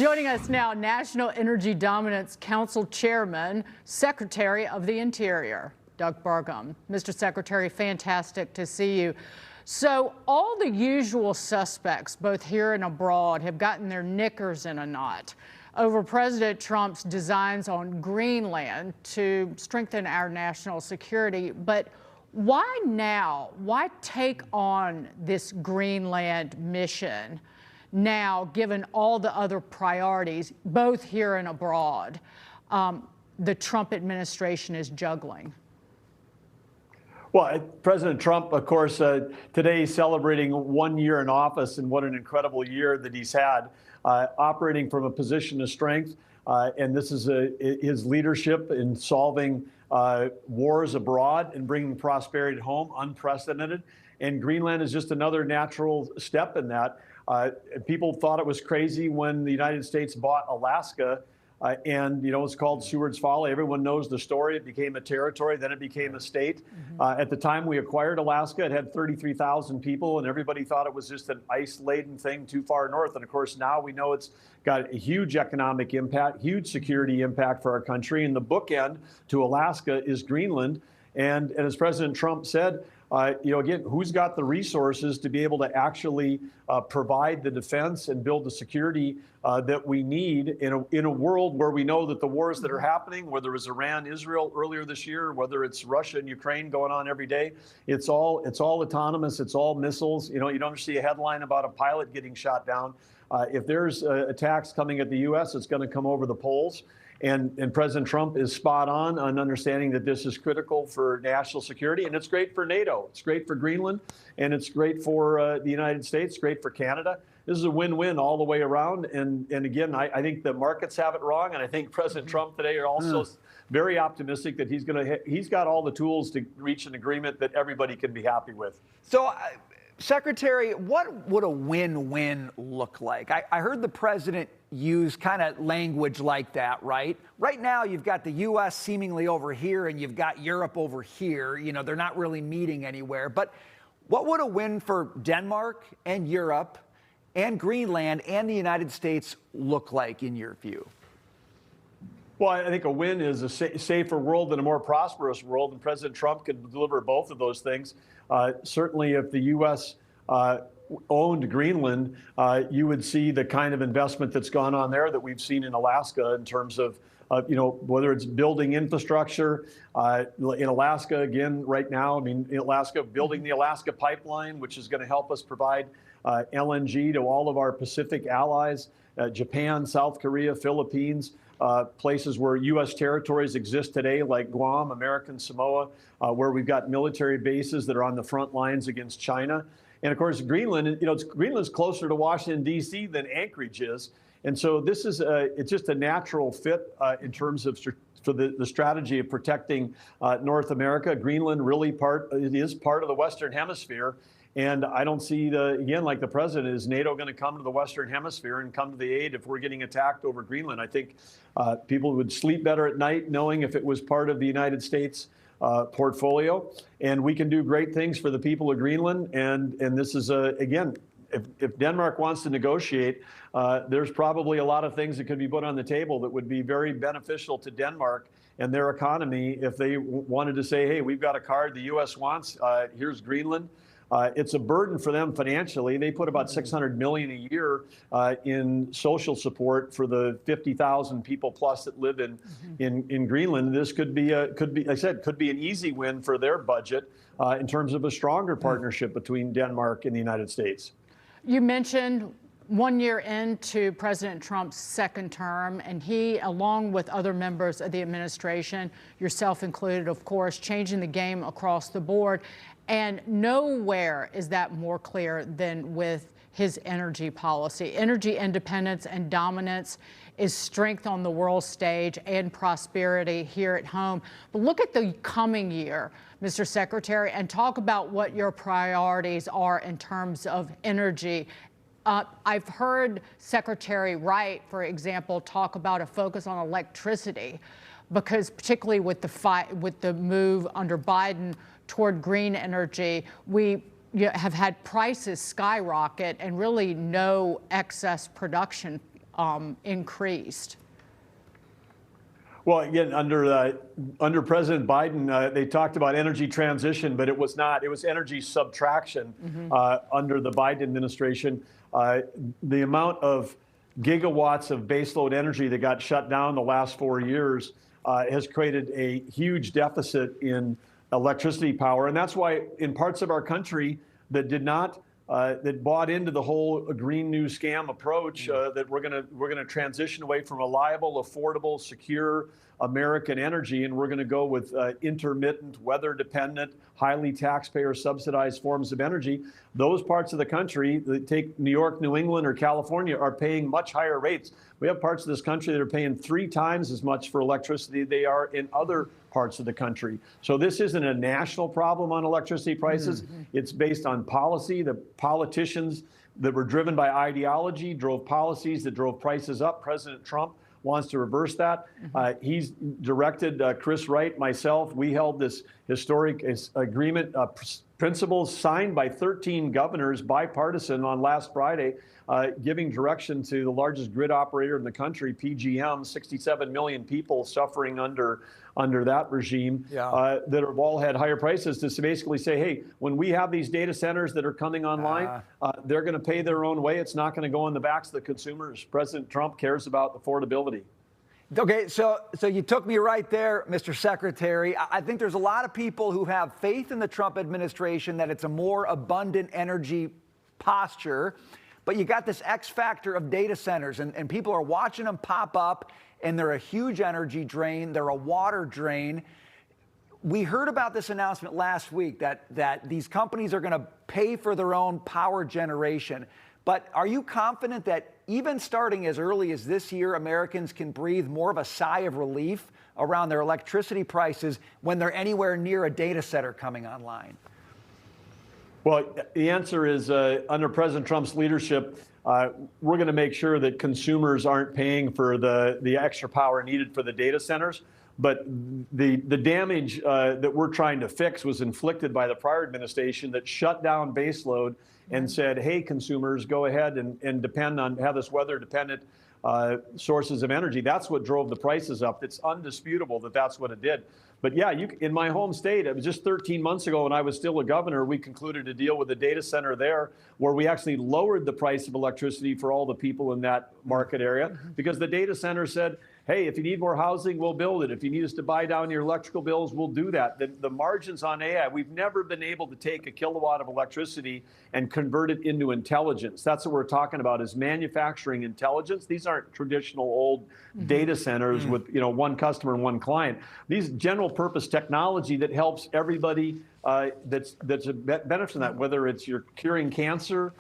Joining us now, National Energy Dominance Council Chairman, Secretary of the Interior, Doug Burgum. Mr. Secretary, fantastic to see you. So all the usual suspects, both here and abroad, have gotten their knickers in a knot over President Trump's designs on Greenland to strengthen our national security. But why now? Why take on this Greenland mission now, given all the other priorities, both here and abroad, the Trump administration is juggling? Well, President Trump, of course, today is celebrating 1 year in office, and what an incredible year that he's had, operating from a position of strength. And this is his leadership in solving wars abroad and bringing prosperity home, unprecedented. And Greenland is just another natural step in that. People thought it was crazy when the United States bought Alaska. And, you know, it's called Seward's Folly. Everyone knows the story. It became a territory, then it became a state. At the time we acquired Alaska, it had 33,000 people, and everybody thought it was just an ice-laden thing too far north. And of course, now we know it's got a huge economic impact, huge security impact for our country. And the bookend to Alaska is Greenland. And as President Trump said, you know, again, who's got the resources to be able to actually provide the defense and build the security that we need in a world where we know that the wars that are happening, whether it's Iran, Israel earlier this year, whether it's Russia and Ukraine going on every day, it's all autonomous, it's all missiles. You know, you don't see a headline about a pilot getting shot down. If there's attacks coming at the U.S., it's going to come over the poles. And President Trump is spot on understanding that this is critical for national security, and it's great for NATO. It's great for Greenland, and it's great for the United States, great for Canada. This is a win-win all the way around. And again, I think the markets have it wrong, and I think President Trump today are also very optimistic that he's got all the tools to reach an agreement that everybody can be happy with. So, Secretary, what would a win-win look like? I heard the president use kind of language like that, right? Right now, you've got the U.S. seemingly over here, and you've got Europe over here. You know, they're not really meeting anywhere. But what would a win for Denmark and Europe and Greenland and the United States look like in your view? Well, I think a win is a safer world and a more prosperous world, and President Trump could deliver both of those things. Certainly, if the U.S. owned Greenland, you would see the kind of investment that's gone on there that we've seen in Alaska in terms of, you know, whether it's building infrastructure in Alaska, again, right now, I mean, in Alaska, building the Alaska pipeline, which is going to help us provide LNG to all of our Pacific allies, Japan, South Korea, Philippines, places where U.S. territories exist today, like Guam, American Samoa, where we've got military bases that are on the front lines against China. And of course, Greenland, you know, Greenland's closer to Washington, D.C. than Anchorage is. And so this is it's just a natural fit in terms of for the strategy of protecting North America. Greenland really is part of the Western Hemisphere. And I don't see, again, like the president, is NATO going to come to the Western Hemisphere and come to the aid if we're getting attacked over Greenland? I think people would sleep better at night knowing if it was part of the United States portfolio. And we can do great things for the people of Greenland. And this is, again, if Denmark wants to negotiate, there's probably a lot of things that could be put on the table that would be very beneficial to Denmark and their economy if they wanted to say, hey, we've got a card the U.S. wants, here's Greenland. It's a burden for them financially. They put about $600 million a year in social support for the 50,000 people plus that live in Greenland. This could be, I said, could be an easy win for their budget in terms of a stronger partnership between Denmark and the United States. You mentioned 1 year into President Trump's second term, and he, along with other members of the administration, yourself included, of course, changing the game across the board. And nowhere is that more clear than with his energy policy. Energy independence and dominance is strength on the world stage and prosperity here at home. But look at the coming year, Mr. Secretary, and talk about what your priorities are in terms of energy. I've heard Secretary Wright, for example, talk about a focus on electricity, because particularly with the move under Biden toward green energy, we have had prices skyrocket and really no excess production increased? Well, again, under President Biden, they talked about energy transition, but it was not. It was energy subtraction under the Biden administration. The amount of gigawatts of baseload energy that got shut down the last 4 years has created a huge deficit in electricity power. And that's why in parts of our country that did not that bought into the whole Green New Scam approach that we're gonna transition away from reliable, affordable, secure American energy, and we're going to go with intermittent, weather-dependent, highly taxpayer-subsidized forms of energy. Those parts of the country, take New York, New England, or California, are paying much higher rates. We have parts of this country that are paying 3 times as much for electricity they are in other parts of the country. So this isn't a national problem on electricity prices. It's based on policy. The politicians that were driven by ideology drove policies that drove prices up. President Trump wants to reverse that. He's directed Chris Wright, myself. We held this historic agreement, principles signed by 13 governors, bipartisan, on last Friday, giving direction to the largest grid operator in the country, PGM, 67 million people suffering under that regime, that have all had higher prices, to basically say, hey, when we have these data centers that are coming online, they're going to pay their own way. It's not going to go on the backs of the consumers. President Trump cares about affordability. Okay, so you took me right there, Mr. Secretary. I think there's a lot of people who have faith in the Trump administration that it's a more abundant energy posture, but you got this X factor of data centers, and people are watching them pop up, and they're a huge energy drain. They're a water drain. We heard about this announcement last week that these companies are going to pay for their own power generation. But are you confident that even starting as early as this year, Americans can breathe more of a sigh of relief around their electricity prices when they're anywhere near a data center coming online? Well, the answer is under President Trump's leadership, we're going to make sure that consumers aren't paying for the extra power needed for the data centers. But the damage that we're trying to fix was inflicted by the prior administration that shut down baseload and said, hey, consumers, go ahead and depend on, have this weather-dependent sources of energy. That's what drove the prices up. It's undisputable that that's what it did. But yeah, in my home state, it was just 13 months ago when I was still a governor, we concluded a deal with a data center there where we actually lowered the price of electricity for all the people in that market area because the data center said, hey, if you need more housing, we'll build it. If you need us to buy down your electrical bills, we'll do that. The margins on AI, we've never been able to take a kilowatt of electricity and convert it into intelligence. That's what we're talking about, is manufacturing intelligence. These aren't traditional old data centers with one customer and one client. These general purpose technology that helps everybody that's a benefit from that, whether it's you're curing cancer,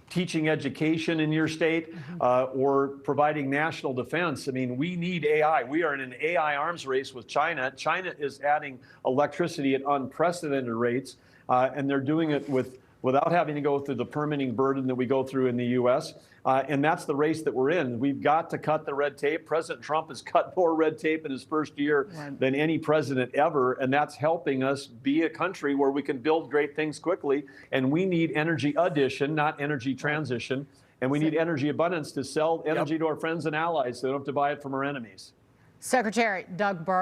teaching education in your state, or providing national defense. I mean, we need AI. We are in an AI arms race with China. China is adding electricity at unprecedented rates, and they're doing it without having to go through the permitting burden that we go through in the U.S. And that's the race that we're in. We've got to cut the red tape. President Trump has cut more red tape in his first year than any president ever, and that's helping us be a country where we can build great things quickly. And we need energy addition, not energy transition. And we need energy abundance to sell energy to our friends and allies so they don't have to buy it from our enemies. Secretary Doug Burgum.